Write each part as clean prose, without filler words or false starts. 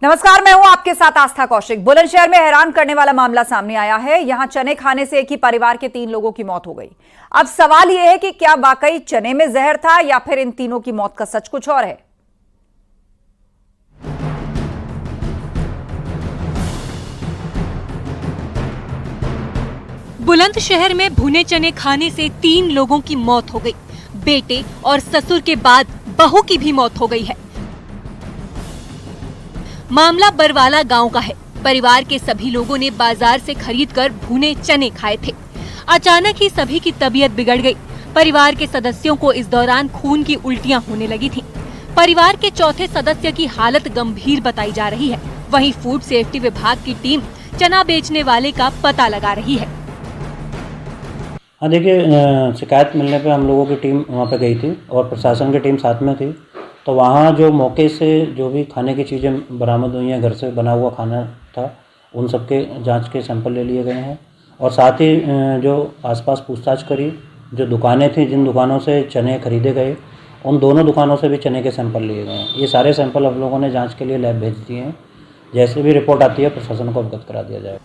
नमस्कार, मैं हूं आपके साथ आस्था कौशिक। बुलंदशहर में हैरान करने वाला मामला सामने आया है। यहां चने खाने से एक ही परिवार के 3 लोगों की मौत हो गई। अब सवाल यह है कि क्या वाकई चने में जहर था या फिर इन तीनों की मौत का सच कुछ और है। बुलंदशहर में भुने चने खाने से 3 लोगों की मौत हो गई। बेटे और ससुर के बाद बहू की भी मौत हो गई है। मामला बरवाला गांव का है। परिवार के सभी लोगों ने बाजार से खरीदकर भुने चने खाए थे। अचानक ही सभी की तबीयत बिगड़ गई। परिवार के सदस्यों को इस दौरान खून की उल्टियां होने लगी थीं। परिवार के चौथे सदस्य की हालत गंभीर बताई जा रही है। वहीं फूड सेफ्टी विभाग की टीम चना बेचने वाले का पता लगा रही है। हाँ देखिए, शिकायत मिलने पे हम लोगों की टीम वहाँ पे गई थी और प्रशासन की टीम साथ में थी। तो वहाँ जो मौके से जो भी खाने की चीज़ें बरामद हुई हैं, घर से बना हुआ खाना था, उन सब के जांच के सैंपल ले लिए गए हैं। और साथ ही जो आसपास पूछताछ करी, जो दुकानें थीं जिन दुकानों से चने खरीदे गए, उन दोनों दुकानों से भी चने के सैंपल लिए गए हैं। ये सारे सैंपल हम लोगों ने जाँच के लिए लैब भेज दिए हैं। जैसे भी रिपोर्ट आती है प्रशासन को अवगत करा दिया जाएगा।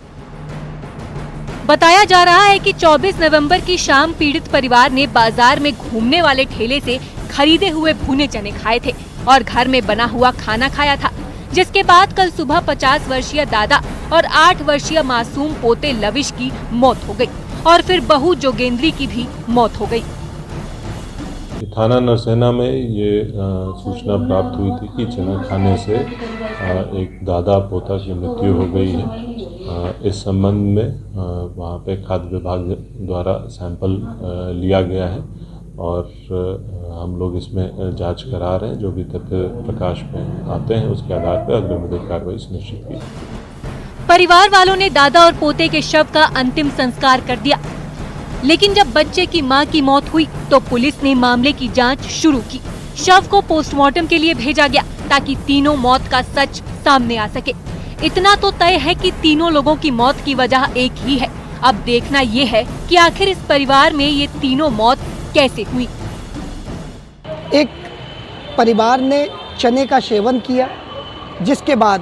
बताया जा रहा है कि 24 नवंबर की शाम पीड़ित परिवार ने बाजार में घूमने वाले ठेले से खरीदे हुए भुने चने खाए थे और घर में बना हुआ खाना खाया था, जिसके बाद कल सुबह 50 वर्षीय दादा और 8 वर्षीय मासूम पोते लविश की मौत हो गई और फिर बहू जोगेंद्री की भी मौत हो गई। थाना नरसेना में ये सूचना प्राप्त हुई थी कि चना खाने से एक दादा पोता की मृत्यु हो गई है। इस संबंध में वहाँ पे खाद्य विभाग द्वारा सैंपल लिया गया है और हम लोग इसमें जांच करा रहे हैं। जो भी तथ्य प्रकाश में आते हैं उसके आधार पर अग्रिम विधिक कार्रवाई सुनिश्चित की। परिवार वालों ने दादा और पोते के शव का अंतिम संस्कार कर दिया, लेकिन जब बच्चे की मां की मौत हुई तो पुलिस ने मामले की जांच शुरू की। शव को पोस्टमार्टम के लिए भेजा गया ताकि तीनों मौत का सच सामने आ सके। इतना तो तय है कि तीनों लोगों की मौत की वजह एक ही है। अब देखना ये है कि आखिर इस परिवार में ये तीनों मौत कैसे हुई। एक परिवार ने चने का सेवन किया, जिसके बाद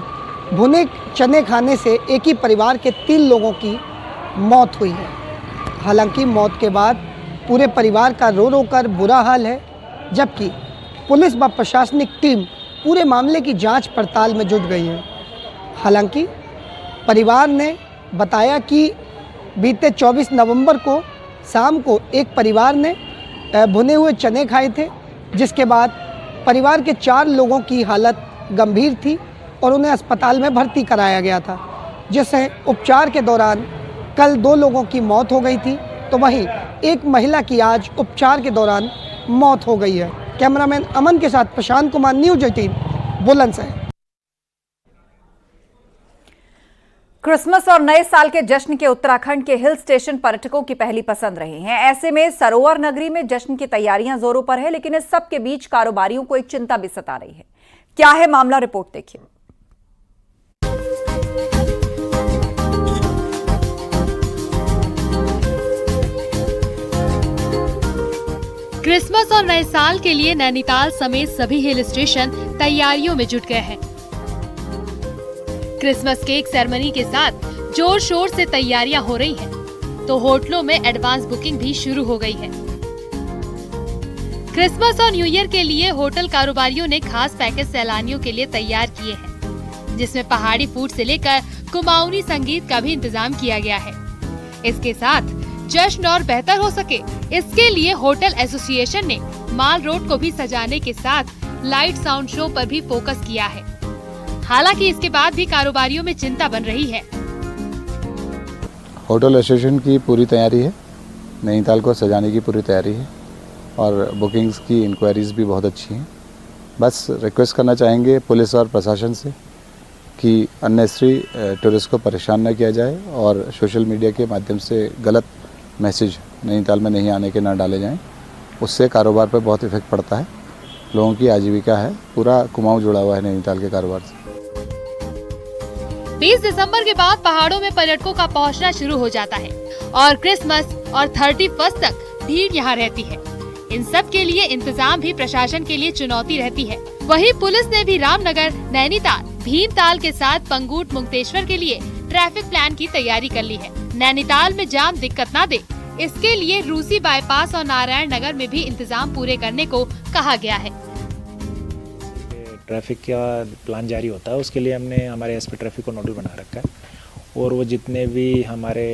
भुने चने खाने से एक ही परिवार के 3 लोगों की मौत हुई है। हालांकि मौत के बाद पूरे परिवार का रो रो कर बुरा हाल है, जबकि पुलिस व प्रशासनिक टीम पूरे मामले की जांच पड़ताल में जुट गई है। हालांकि परिवार ने बताया कि बीते 24 नवंबर को शाम को एक परिवार ने भुने हुए चने खाए थे, जिसके बाद परिवार के 4 लोगों की हालत गंभीर थी और उन्हें अस्पताल में भर्ती कराया गया था, जिससे उपचार के दौरान कल 2 लोगों की मौत हो गई थी। तो वहीं एक महिला की आज उपचार के दौरान मौत हो गई है। कैमरामैन अमन के साथ प्रशांत कुमार, न्यूज़ 18, बुलंदशहर। क्रिसमस और नए साल के जश्न के उत्तराखंड के हिल स्टेशन पर्यटकों की पहली पसंद रहे हैं। ऐसे में सरोवर नगरी में जश्न की तैयारियां जोरों पर है, लेकिन इस सब के बीच कारोबारियों को एक चिंता भी सता रही है। क्या है मामला, रिपोर्ट देखिए। क्रिसमस और नए साल के लिए नैनीताल समेत सभी हिल स्टेशन तैयारियों में जुट गए हैं। क्रिसमस केक सेरेमनी के साथ जोर शोर से तैयारियां हो रही हैं, तो होटलों में एडवांस बुकिंग भी शुरू हो गई है। क्रिसमस और न्यू ईयर के लिए होटल कारोबारियों ने खास पैकेज सैलानियों के लिए तैयार किए हैं, जिसमें पहाड़ी फूड से लेकर कुमाऊनी संगीत का भी इंतजाम किया गया है। इसके साथ जश्न और बेहतर हो सके, इसके लिए होटल एसोसिएशन ने माल रोड को भी सजाने के साथ लाइट साउंड शो पर भी फोकस किया है। हालांकि इसके बाद भी कारोबारियों में चिंता बन रही है। होटल एसोसिएशन की पूरी तैयारी है, नैनीताल को सजाने की पूरी तैयारी है और बुकिंग्स की इंक्वायरीज भी बहुत अच्छी हैं। बस रिक्वेस्ट करना चाहेंगे पुलिस और प्रशासन से कि अननेसेसरी टूरिस्ट को परेशान न किया जाए और सोशल मीडिया के माध्यम से गलत मैसेज नैनीताल में नहीं आने के ना डाले जाएं। उससे कारोबार पर बहुत इफेक्ट पड़ता है। लोगों की आजीविका है, पूरा कुमाऊं जुड़ा हुआ है नैनीताल के कारोबार से। 20 दिसंबर के बाद पहाड़ों में पर्यटकों का पहुंचना शुरू हो जाता है और क्रिसमस और 31 तक भीड़ यहाँ रहती है। इन सब के लिए इंतजाम भी प्रशासन के लिए चुनौती रहती है। वहीं पुलिस ने भी रामनगर, नैनीताल, भीमताल के साथ पंगूट मुक्तेश्वर के लिए ट्रैफिक प्लान की तैयारी कर ली है। नैनीताल में जाम दिक्कत ना दे, इसके लिए रूसी बाईपास और नारायण नगर में भी इंतजाम पूरे करने को कहा गया है। ट्रैफिक का प्लान जारी होता है, उसके लिए हमने हमारे एसपी ट्रैफिक को नोडल बना रखा है और वो जितने भी हमारे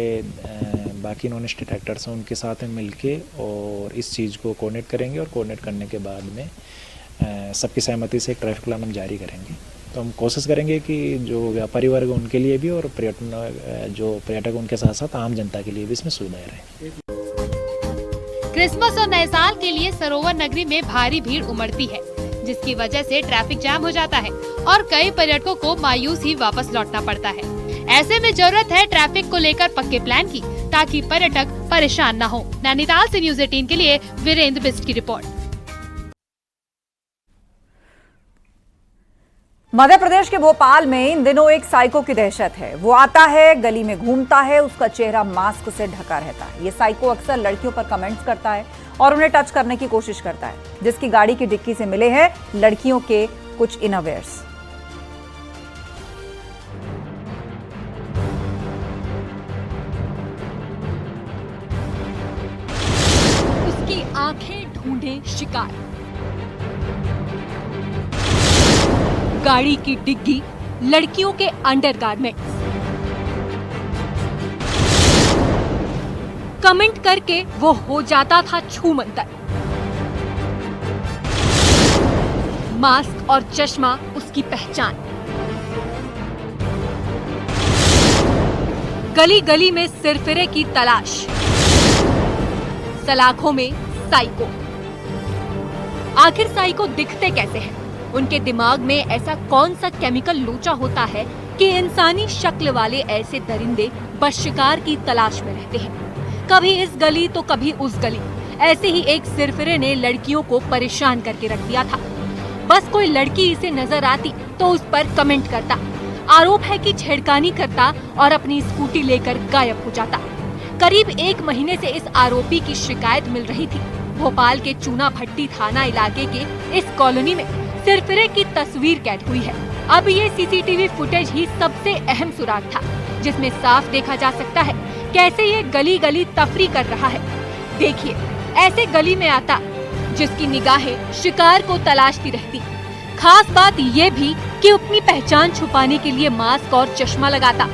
बाकी नॉन स्टेट एक्टर्स हैं उनके साथ में मिलके और इस चीज़ को कोऑर्डिनेट करेंगे और कोऑर्डिनेट करने के बाद में सबकी सहमति से एक ट्रैफिक प्लान हम जारी करेंगे। तो हम कोशिश करेंगे कि जो व्यापारी वर्ग उनके लिए भी और पर्यटक उनके साथ साथ आम जनता के लिए भी इसमें सुविधाएं रहे। क्रिसमस और नए साल के लिए सरोवर नगरी में भारी भीड़ उमड़ती है, जिसकी वजह से ट्रैफिक जाम हो जाता है और कई पर्यटकों को मायूस ही वापस लौटना पड़ता है। ऐसे में जरूरत है ट्रैफिक को लेकर पक्के प्लान की, ताकि पर्यटक परेशान न हो। नैनीताल से न्यूज़ 18 के लिए वीरेंद्र बिस्ट की रिपोर्ट। मध्य प्रदेश के भोपाल में इन दिनों एक साइको की दहशत है। वो आता है, गली में घूमता है, उसका चेहरा मास्क से ढका रहता है। ये साइको अक्सर लड़कियों पर कमेंट्स करता है और उन्हें टच करने की कोशिश करता है। जिसकी गाड़ी की डिक्की से मिले हैं लड़कियों के कुछ इनरवेयर्स। उसकी आंखें ढूंढे शिकार, गाड़ी की डिग्गी लड़कियों के अंडरगारमेंट्स, कमेंट करके वो हो जाता था छूमंतर। मास्क और चश्मा उसकी पहचान। गली गली में सिरफिरे की तलाश, सलाखों में साइको। आखिर साइको दिखते कैसे हैं? उनके दिमाग में ऐसा कौन सा केमिकल लोचा होता है कि इंसानी शक्ल वाले ऐसे दरिंदे बस शिकार की तलाश में रहते हैं। कभी इस गली तो कभी उस गली। ऐसे ही एक सिरफिरे ने लड़कियों को परेशान करके रख दिया था। बस कोई लड़की इसे नजर आती तो उस पर कमेंट करता। आरोप है कि छेड़खानी करता और अपनी स्कूटी लेकर गायब हो जाता। करीब 1 महीने से इस आरोपी की शिकायत मिल रही थी। भोपाल के चूना भट्टी थाना इलाके के इस कॉलोनी में सिरफिरे की तस्वीर कैद हुई है। अब ये सीसीटीवी फुटेज ही सबसे अहम सुराग था, जिसमें साफ देखा जा सकता है कैसे ये गली गली तफरी कर रहा है। देखिए, ऐसे गली में आता जिसकी निगाहें शिकार को तलाशती रहती। खास बात ये भी कि अपनी पहचान छुपाने के लिए मास्क और चश्मा लगाता।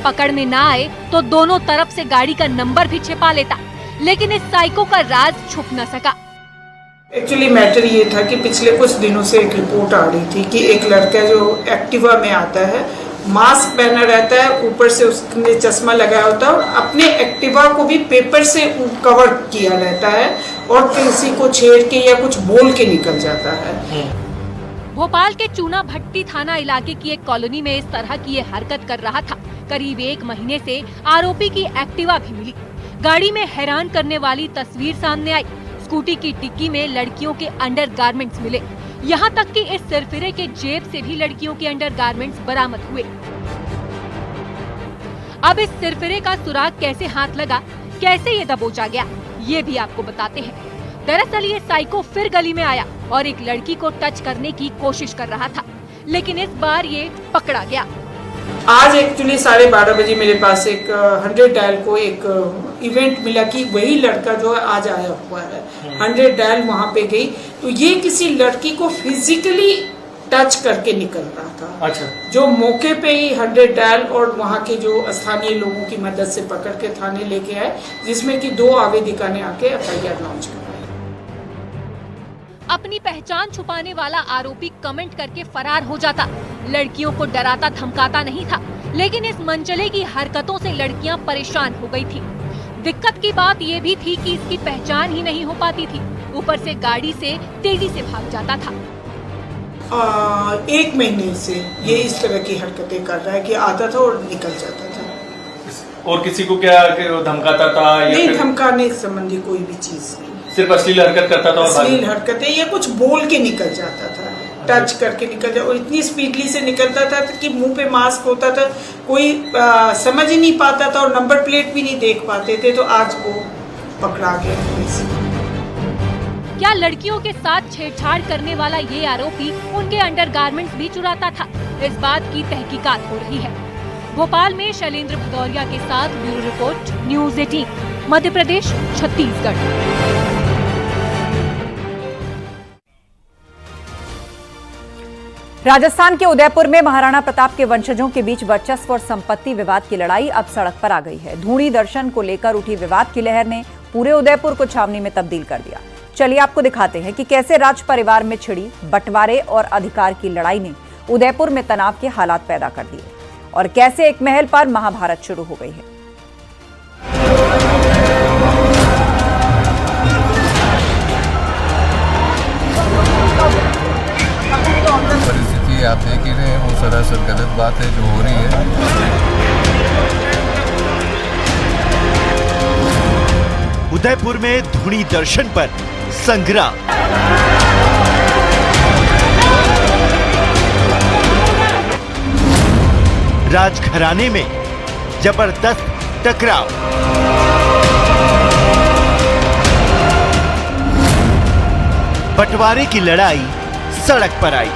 पकड़ में ना आए तो दोनों तरफ से गाड़ी का नंबर भी छिपा लेता, लेकिन इस साइको का राज छुप न सका। एक्चुअली मैटर ये था कि पिछले कुछ दिनों से एक रिपोर्ट आ रही थी कि एक लड़का जो एक्टिवा में आता है, मास्क पहना रहता है, ऊपर से उसने चश्मा लगाया होता है और अपने एक्टिवा को भी पेपर से कवर किया रहता है और किसी को छेड़ के या कुछ बोल के निकल जाता है। भोपाल के चूना भट्टी थाना इलाके की एक कॉलोनी में इस तरह की ये हरकत कर रहा था। करीब 1 महीने से आरोपी की एक्टिवा भी मिली। गाड़ी में हैरान करने वाली तस्वीर सामने आई। स्कूटी की डिक्की में लड़कियों के अंडरगारमेंट्स मिले। यहाँ तक कि इस सिरफिरे के जेब से भी लड़कियों के अंडरगारमेंट्स बरामद हुए। अब इस सिरफिरे का सुराग कैसे हाथ लगा, कैसे ये दबोचा गया, ये भी आपको बताते हैं। दरअसल ये साइको फिर गली में आया और एक लड़की को टच करने की कोशिश कर रहा था, लेकिन इस बार ये पकड़ा गया। आज एक्चुअली 12:30 बजे मेरे पास एक 100 डायल को एक इवेंट मिला कि वही लड़का जो है आज आया हुआ है। 100 डायल वहाँ पे गई तो ये किसी लड़की को फिजिकली टच करके निकल रहा था। अच्छा। जो मौके पे ही 100 डायल और वहाँ के जो स्थानीय लोगों की मदद से पकड़ के थाने लेके आए, जिसमें कि 2 आवेदिका ने आके FIR लॉन्च कराई। अपनी पहचान छुपाने वाला आरोपी कमेंट करके फरार हो जाता। लड़कियों को डराता धमकाता नहीं था, लेकिन इस मनचले की हरकतों से लड़कियां परेशान हो गई थी। दिक्कत की बात ये भी थी कि इसकी पहचान ही नहीं हो पाती थी, ऊपर से गाड़ी से तेजी से भाग जाता था। 1 महीने से ये इस तरह की हरकतें कर रहा है कि आता था और निकल जाता था। और किसी को क्या धमकाता था या नहीं, धमकाने संबंधी कोई भी चीज नहीं, सिर्फ अश्लील हरकत करता था। अश्लील हरकतें या कुछ बोल के निकल जाता था, टच करके निकल जाता, और इतनी स्पीडली से निकलता था कि मुंह पे मास्क होता था, कोई समझ ही नहीं पाता था और नंबर प्लेट भी नहीं देख पाते थे। तो आज वो पकड़ा गया। क्या लड़कियों के साथ छेड़छाड़ करने वाला ये आरोपी उनके अंडरगारमेंट्स भी चुराता था? इस बात की तहकीकात हो रही है। भोपाल में शैलेंद्र भदौरिया के साथ bureau report, news 18, Madhya Pradesh, Chhattisgarh. Rajasthan के उदयपुर में महाराणा प्रताप के वंशजों के बीच वर्चस्व और संपत्ति विवाद की लड़ाई अब सड़क पर आ गई है। धूणी दर्शन को लेकर उठी विवाद की लहर ने पूरे उदयपुर को छावनी में तब्दील कर दिया। चलिए आपको दिखाते हैं कि कैसे राज परिवार में छिड़ी बंटवारे और अधिकार की लड़ाई ने उदयपुर में तनाव के हालात पैदा कर दिए और कैसे एक महल पर महाभारत शुरू हो गई है। परिस्थिति आप देख ही रहे हैं, वो सरासर गलत बात है जो हो रही है। उदयपुर में धूणी दर्शन पर संग्राम। राजघराने में जबरदस्त टकराव। बंटवारे की लड़ाई सड़क पर आई।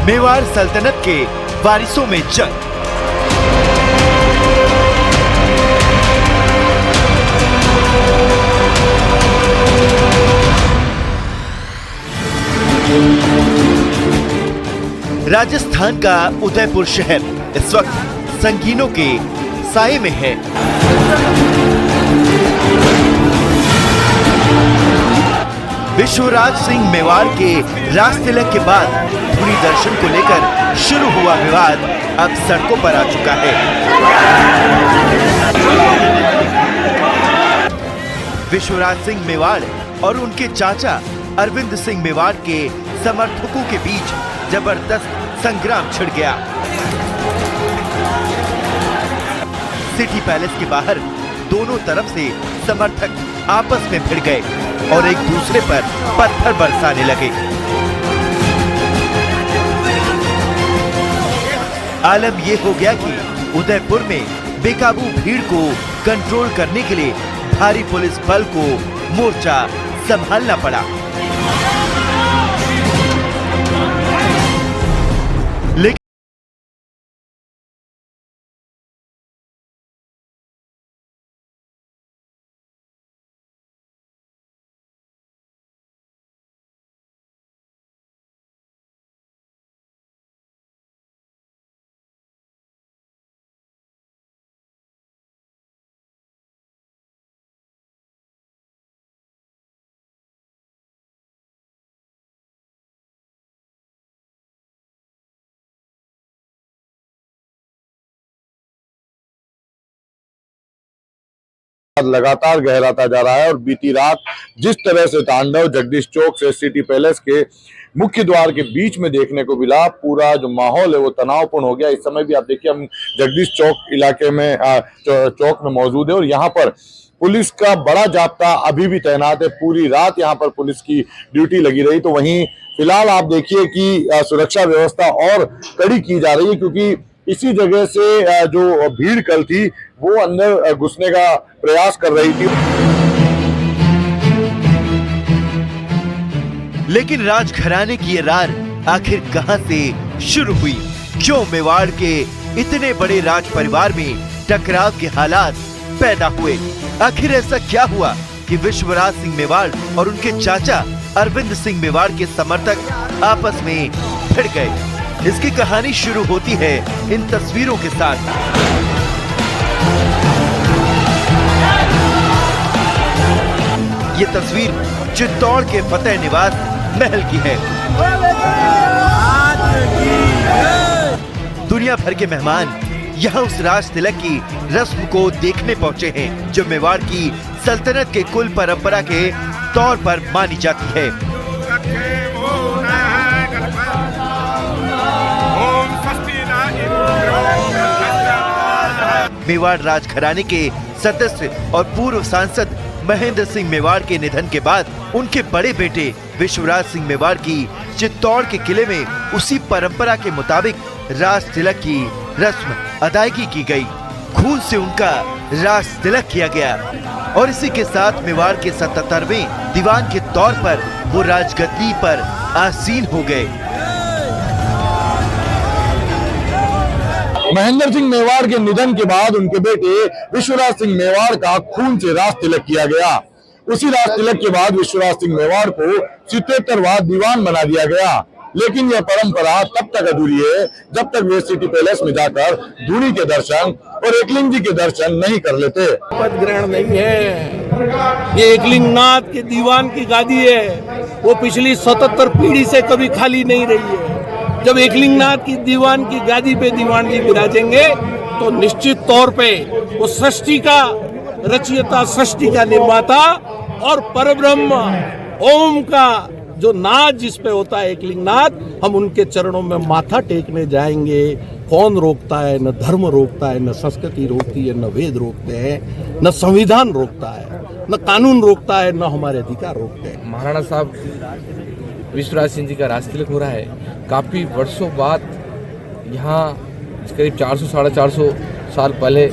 मेवाड़ सल्तनत के वारिसों में जंग। राजस्थान का उदयपुर शहर इस वक्त संगीनों के साए में है। विश्वराज सिंह मेवाड़ के राज तिलक के बाद धूणी दर्शन को लेकर शुरू हुआ विवाद अब सड़कों पर आ चुका है। विश्वराज सिंह मेवाड़ और उनके चाचा अरविंद सिंह मेवाड़ के समर्थकों के बीच जबरदस्त संग्राम छिड़ गया। सिटी पैलेस के बाहर दोनों तरफ से समर्थक आपस में भिड़ गए और एक दूसरे पर पत्थर बरसाने लगे। आलम यह हो गया कि उदयपुर में बेकाबू भीड़ को कंट्रोल करने के लिए भारी पुलिस बल को मोर्चा संभालना पड़ा। लगातार गहराता जा रहा है और बीती रात जिस तरह से तांडव जगदीश चौक से सिटी पैलेस के मुख्य द्वार के बीच में देखने को मिला, पूरा जो माहौल है वो तनावपूर्ण हो गया। इस समय भी आप देखिए हम जगदीश चौक इलाके में चौक में मौजूद है और यहाँ पर पुलिस का बड़ा जाब्ता अभी भी तैनात है। पूरी रात यहाँ पर पुलिस की ड्यूटी लगी रही। तो वहीं फिलहाल आप देखिए कि सुरक्षा व्यवस्था और कड़ी की जा रही है, क्योंकि इसी जगह से जो भीड़ कल थी वो अंदर घुसने का प्रयास कर रही थी। लेकिन राजघराने की ये रार आखिर कहां से शुरू हुई? क्यों मेवाड़ के इतने बड़े राज परिवार में टकराव के हालात पैदा हुए? आखिर ऐसा क्या हुआ कि विश्वराज सिंह मेवाड़ और उनके चाचा अरविंद सिंह मेवाड़ के समर्थक आपस में भिड़ गए? इसकी कहानी शुरू होती है इन तस्वीरों के साथ। ये तस्वीर चित्तौड़ के फतेह निवास महल की है। दुनिया भर के मेहमान यहाँ उस राज तिलक की रस्म को देखने पहुँचे हैं, जो मेवाड़ की सल्तनत के कुल परंपरा के तौर पर मानी जाती है। मेवाड़ राजघराने के सदस्य और पूर्व सांसद महेंद्र सिंह मेवाड़ के निधन के बाद उनके बड़े बेटे विश्वराज सिंह मेवाड़ की चित्तौड़ के किले में उसी परंपरा के मुताबिक राज तिलक की रस्म अदायगी की गई। खून से उनका राज तिलक किया गया और इसी के साथ मेवाड़ के 77वें दीवान के तौर पर वो राजगद्दी पर आसीन हो गए। महेंद्र सिंह मेवाड़ के निधन के बाद उनके बेटे विश्वराज सिंह मेवाड़ का खून से राज तिलक किया गया। उसी राज तिलक के बाद विश्वराज सिंह मेवाड़ को 77वां दीवान बना दिया गया। लेकिन यह परंपरा तब तक अधूरी है जब तक वे सिटी पैलेस में जाकर धूनी के दर्शन और एकलिंग जी के दर्शन नहीं कर लेते। पद ग्रहण नहीं है, ये एकलिंगनाथ के दीवान की गादी है, वो पिछली 77 पीढ़ी से कभी खाली नहीं रही है। जब एकलिंगनाथ की दीवान की गादी पे दीवान जी विराजेंगे तो निश्चित तौर पे वो सृष्टि का रचयिता, सृष्टि का निर्माता और परब्रह्म ओम का जो नाथ जिस पे होता है एकलिंगनाथ, हम उनके चरणों में माथा टेकने जाएंगे। कौन रोकता है? न धर्म रोकता है, न संस्कृति रोकती है, न वेद रोकते हैं, न संविधान रोकता है, न कानून रोकता है, न हमारे अधिकार रोकते हैं। महाराणा साहब विश्वराज सिंह जी का राज तिलक हो रहा है। काफ़ी वर्षों बाद यहाँ करीब 400-450 साल पहले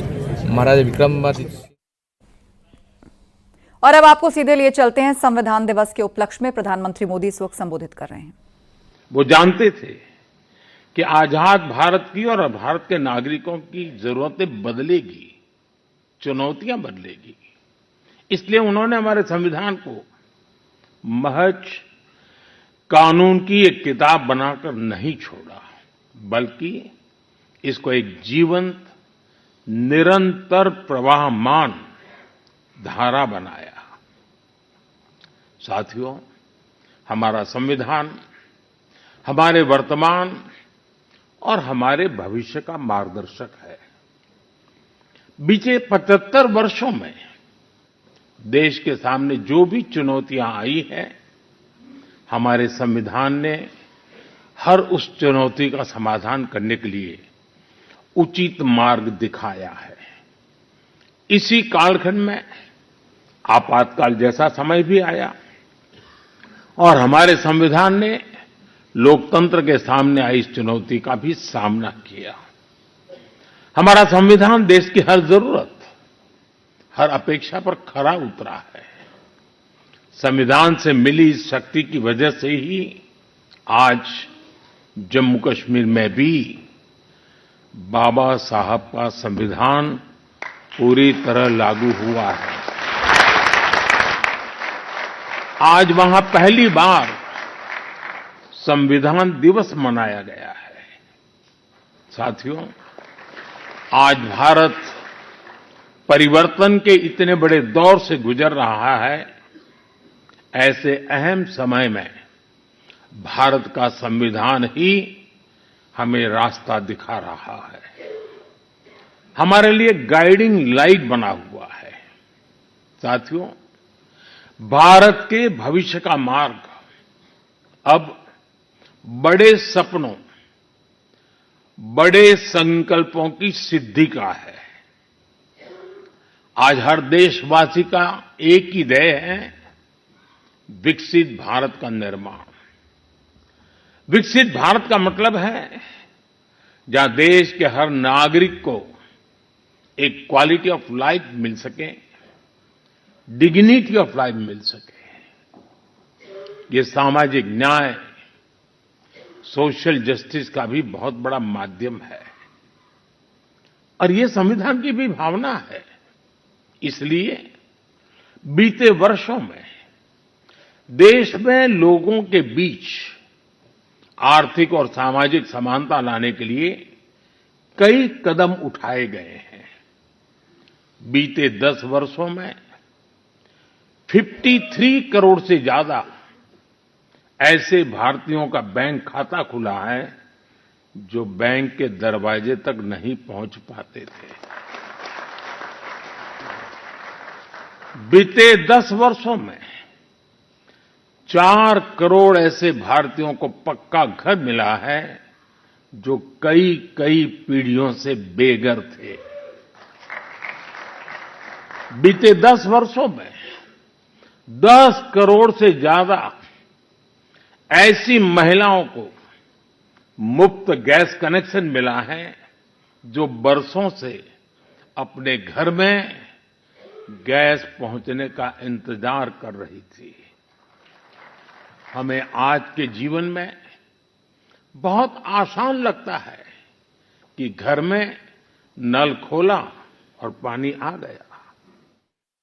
महाराजा विक्रमादित्य। और अब आपको सीधे लिए चलते हैं संविधान दिवस के उपलक्ष्य में प्रधानमंत्री मोदी इस वक्त संबोधित कर रहे हैं। वो जानते थे कि आजाद भारत की और भारत के नागरिकों की जरूरतें बदलेगी, चुनौतियां बदलेगी। इसलिए उन्होंने हमारे संविधान को महज कानून की एक किताब बनाकर नहीं छोड़ा, बल्कि इसको एक जीवंत, निरंतर प्रवाहमान धारा बनाया। साथियों, हमारा संविधान हमारे वर्तमान और हमारे भविष्य का मार्गदर्शक है। बीते 75 वर्षों में देश के सामने जो भी चुनौतियां आई हैं, हमारे संविधान ने हर उस चुनौती का समाधान करने के लिए उचित मार्ग दिखाया है। इसी कालखंड में आपातकाल जैसा समय भी आया और हमारे संविधान ने लोकतंत्र के सामने आई इस चुनौती का भी सामना किया। हमारा संविधान देश की हर जरूरत, हर अपेक्षा पर खरा उतरा है। संविधान से मिली इस शक्ति की वजह से ही आज जम्मू कश्मीर में भी बाबा साहब का संविधान पूरी तरह लागू हुआ है। आज वहां पहली बार संविधान दिवस मनाया गया है। साथियों, आज भारत परिवर्तन के इतने बड़े दौर से गुजर रहा है। ऐसे अहम समय में भारत का संविधान ही हमें रास्ता दिखा रहा है, हमारे लिए गाइडिंग लाइट बना हुआ है। साथियों, भारत के भविष्य का मार्ग अब बड़े सपनों, बड़े संकल्पों की सिद्धि का है। आज हर देशवासी का एक ही ध्येय है, विकसित भारत का निर्माण। विकसित भारत का मतलब है जहां देश के हर नागरिक को एक क्वालिटी ऑफ लाइफ मिल सके, डिग्निटी ऑफ लाइफ मिल सके। ये सामाजिक न्याय, सोशल जस्टिस का भी बहुत बड़ा माध्यम है और ये संविधान की भी भावना है। इसलिए बीते वर्षों में देश में लोगों के बीच आर्थिक और सामाजिक समानता लाने के लिए कई कदम उठाए गए हैं। बीते 10 वर्षों में 53 करोड़ से ज्यादा ऐसे भारतीयों का बैंक खाता खुला है जो बैंक के दरवाजे तक नहीं पहुंच पाते थे। बीते 10 वर्षों में 4 करोड़ ऐसे भारतीयों को पक्का घर मिला है जो कई पीढ़ियों से बेघर थे। बीते 10 वर्षों में 10 करोड़ से ज्यादा ऐसी महिलाओं को मुफ्त गैस कनेक्शन मिला है जो बरसों से अपने घर में गैस पहुंचने का इंतजार कर रही थी। हमें आज के जीवन में बहुत आसान लगता है कि घर में नल खोला और पानी आ गया,